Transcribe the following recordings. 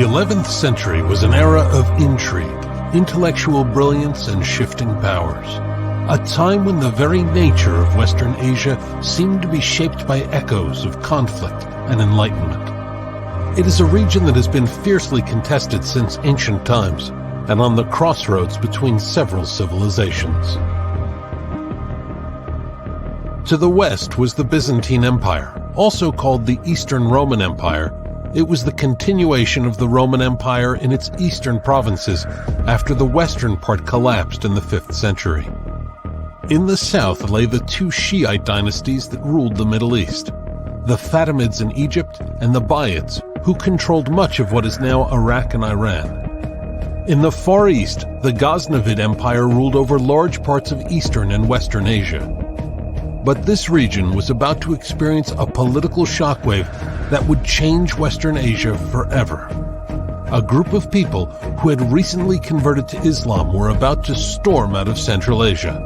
11th century was an era of intrigue, intellectual brilliance, and shifting powers. A time when the very nature of Western Asia seemed to be shaped by echoes of conflict and enlightenment. It is a region that has been fiercely contested since ancient times, and on the crossroads between several civilizations. To the west was the Byzantine Empire, also called the Eastern Roman Empire. It was the continuation of the Roman Empire in its eastern provinces after the western part collapsed in the 5th century. In the south lay the two Shiite dynasties that ruled the Middle East, the Fatimids in Egypt and the Buyids, who controlled much of what is now Iraq and Iran. In the Far East, the Ghaznavid Empire ruled over large parts of eastern and western Asia. But this region was about to experience a political shockwave that would change Western Asia forever. A group of people who had recently converted to Islam were about to storm out of Central Asia,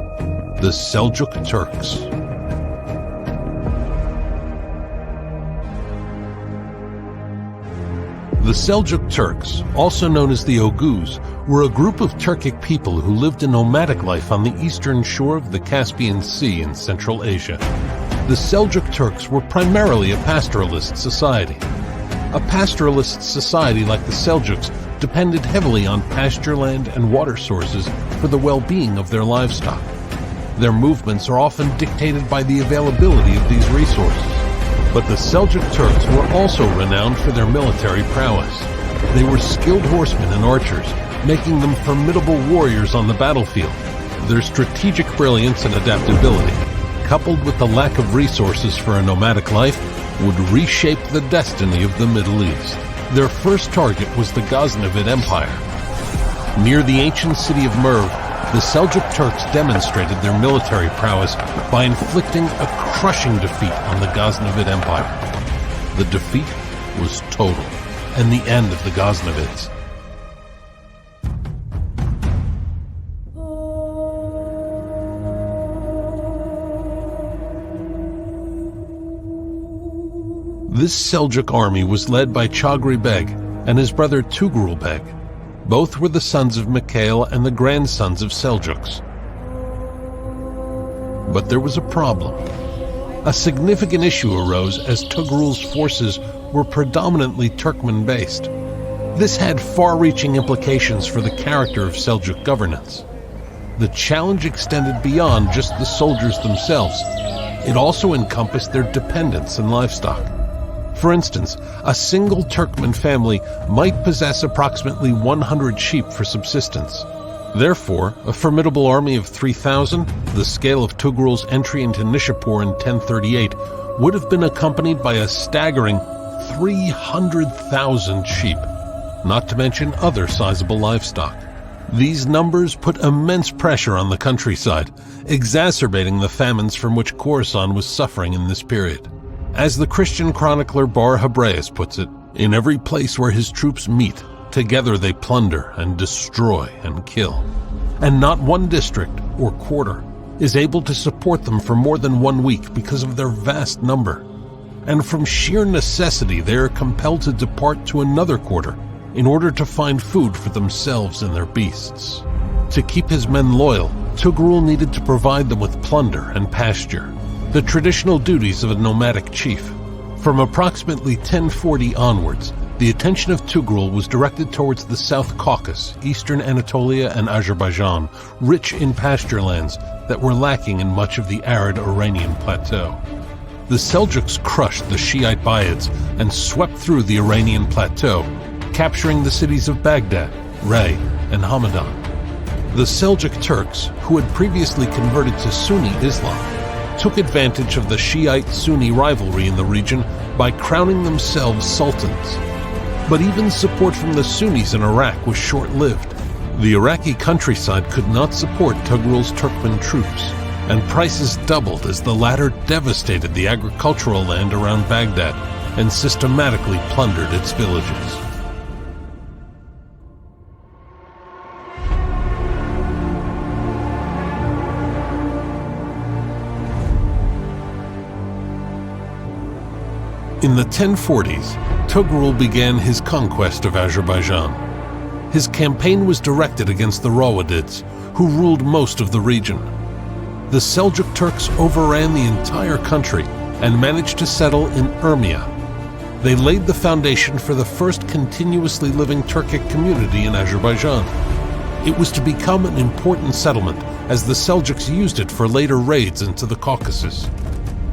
the Seljuk Turks. The Seljuk Turks, also known as the Oghuz, were a group of Turkic people who lived a nomadic life on the eastern shore of the Caspian Sea in Central Asia. The Seljuk Turks were primarily a pastoralist society. A pastoralist society like the Seljuks depended heavily on pasture land and water sources for the well-being of their livestock. Their movements are often dictated by the availability of these resources. But the Seljuk Turks were also renowned for their military prowess. They were skilled horsemen and archers, making them formidable warriors on the battlefield. Their strategic brilliance and adaptability, coupled with the lack of resources for a nomadic life, would reshape the destiny of the Middle East. Their first target was the Ghaznavid Empire. Near the ancient city of Merv, the Seljuk Turks demonstrated their military prowess by inflicting a crushing defeat on the Ghaznavid Empire. The defeat was total, and the end of the Ghaznavids. This Seljuk army was led by Chagri Beg and his brother Tugrul Beg. Both were the sons of Mikhail and the grandsons of Seljuks. But there was a problem. A significant issue arose as Tugrul's forces were predominantly Turkmen-based. This had far-reaching implications for the character of Seljuk governance. The challenge extended beyond just the soldiers themselves. It also encompassed their dependents and livestock. For instance, a single Turkmen family might possess approximately 100 sheep for subsistence. Therefore, a formidable army of 3,000, the scale of Tugrul's entry into Nishapur in 1038, would have been accompanied by a staggering 300,000 sheep, not to mention other sizable livestock. These numbers put immense pressure on the countryside, exacerbating the famines from which Khorasan was suffering in this period. As the Christian chronicler Bar Hebraeus puts it, in every place where his troops meet, together they plunder and destroy and kill. And not one district or quarter is able to support them for more than 1 week because of their vast number. And from sheer necessity, they are compelled to depart to another quarter in order to find food for themselves and their beasts. To keep his men loyal, Tugrul needed to provide them with plunder and pasture, the traditional duties of a nomadic chief. From approximately 1040 onwards, the attention of Tugrul was directed towards the South Caucasus, eastern Anatolia and Azerbaijan, rich in pasture lands that were lacking in much of the arid Iranian plateau. The Seljuks crushed the Shiite Buyids and swept through the Iranian plateau, capturing the cities of Baghdad, Ray, and Hamadan. The Seljuk Turks, who had previously converted to Sunni Islam, took advantage of the Shiite-Sunni rivalry in the region by crowning themselves sultans. But even support from the Sunnis in Iraq was short-lived. The Iraqi countryside could not support Tugrul's Turkmen troops, and prices doubled as the latter devastated the agricultural land around Baghdad and systematically plundered its villages. In the 1040s, Tughril began his conquest of Azerbaijan. His campaign was directed against the Rawadids, who ruled most of the region. The Seljuk Turks overran the entire country and managed to settle in Urmia. They laid the foundation for the first continuously living Turkic community in Azerbaijan. It was to become an important settlement as the Seljuks used it for later raids into the Caucasus.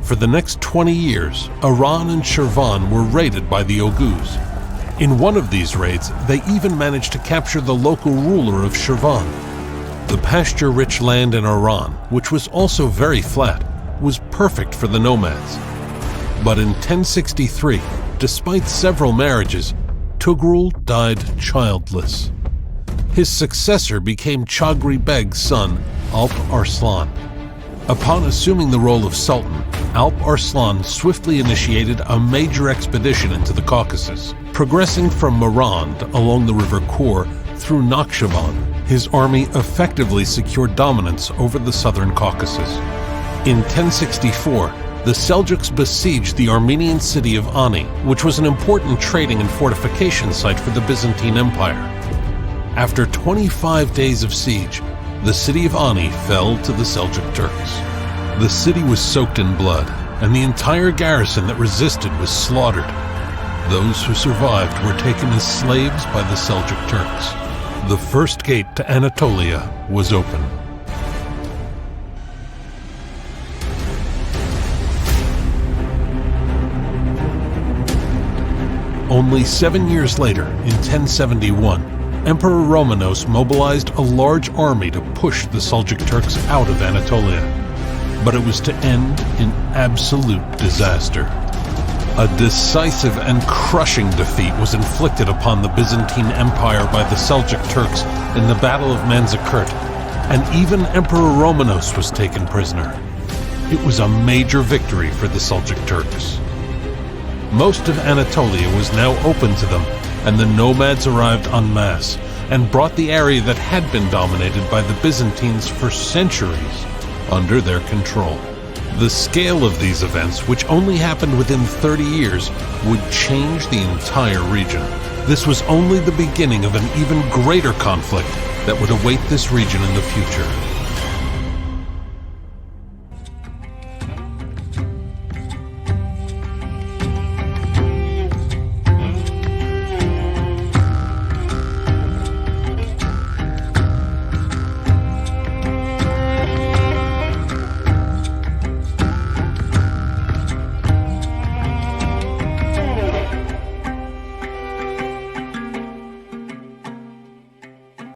For the next 20 years, Iran and Shirvan were raided by the Oghuz. In one of these raids, they even managed to capture the local ruler of Shirvan. The pasture-rich land in Iran, which was also very flat, was perfect for the nomads. But in 1063, despite several marriages, Tughril died childless. His successor became Chagri Beg's son, Alp Arslan. Upon assuming the role of Sultan, Alp Arslan swiftly initiated a major expedition into the Caucasus. Progressing from Marand along the river Kur through Nakhchivan, his army effectively secured dominance over the southern Caucasus. In 1064, the Seljuks besieged the Armenian city of Ani, which was an important trading and fortification site for the Byzantine Empire. After 25 days of siege, the city of Ani fell to the Seljuk Turks. The city was soaked in blood, and the entire garrison that resisted was slaughtered. Those who survived were taken as slaves by the Seljuk Turks. The first gate to Anatolia was open. Only 7 years later, in 1071, Emperor Romanos mobilized a large army to push the Seljuk Turks out of Anatolia. But it was to end in absolute disaster. A decisive and crushing defeat was inflicted upon the Byzantine Empire by the Seljuk Turks in the Battle of Manzikert, and even Emperor Romanos was taken prisoner. It was a major victory for the Seljuk Turks. Most of Anatolia was now open to them, and the nomads arrived en masse and brought the area that had been dominated by the Byzantines for centuries under their control. The scale of these events, which only happened within 30 years, would change the entire region. This was only the beginning of an even greater conflict that would await this region in the future.